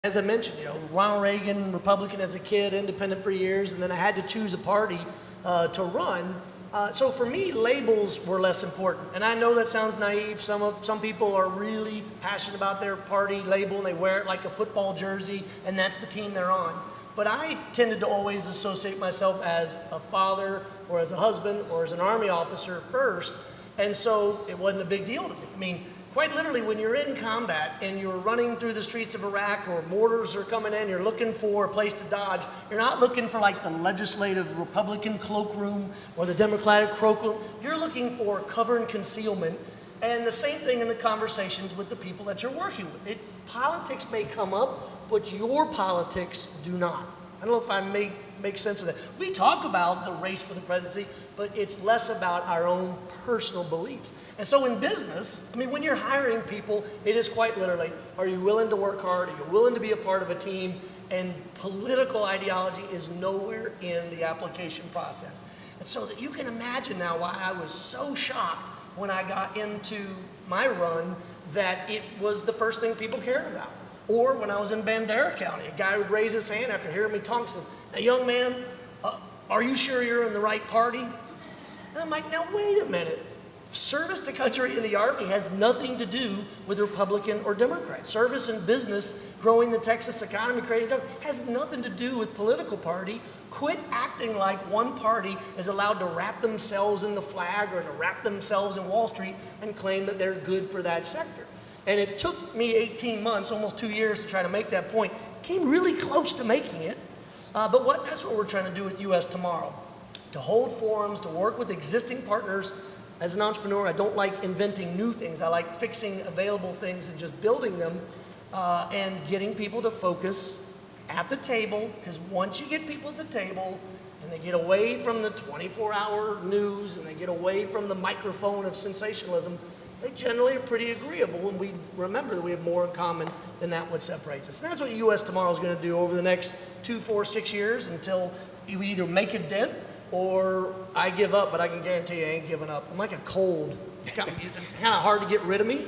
As I mentioned, Ronald Reagan, Republican as a kid, independent for years, and then I had to choose a party to run. So for me, labels were less important. And I know that sounds naive. Some people are really passionate about their party label, and they wear it like a football jersey, and that's the team they're on. But I tended to always associate myself as a father, or as a husband, or as an Army officer first, and so it wasn't a big deal to me. I mean, quite literally, when you're in combat and you're running through the streets of Iraq, or mortars are coming in, you're looking for a place to dodge. You're not looking for like the legislative Republican cloakroom or the Democratic cloakroom. You're looking for cover and concealment. And the same thing in the conversations with the people that you're working with. Politics may come up, but your politics do not. I don't know if I make sense with that. We talk about the race for the presidency, but it's less about our own personal beliefs. And so in business, I mean, when you're hiring people, it is quite literally, are you willing to work hard? Are you willing to be a part of a team? And political ideology is nowhere in the application process. And so that you can imagine now why I was so shocked when I got into my run that it was the first thing people cared about. Or when I was in Bandera County, a guy would raise his hand after hearing me talk and says, "Now, young man, are you sure you're in the right party?" And I'm like, now wait a minute. Service to country in the Army has nothing to do with Republican or Democrat. Service in business, growing the Texas economy, creating jobs, has nothing to do with political party. Quit acting like one party is allowed to wrap themselves in the flag or to wrap themselves in Wall Street and claim that they're good for that sector. And it took me 18 months, almost 2 years, to try to make that point. Came really close to making it, but that's what we're trying to do with US Tomorrow. To hold forums, to work with existing partners. As an entrepreneur, I don't like inventing new things. I like fixing available things and just building them and getting people to focus at the table, because once you get people at the table and they get away from the 24-hour news and they get away from the microphone of sensationalism, they generally are pretty agreeable, and we remember that we have more in common than that what separates us. And that's what US Tomorrow is going to do over the next 2, 4, 6 years until we either make a dent or I give up, but I can guarantee you I ain't giving up. I'm like a cold. It's kind of hard to get rid of me.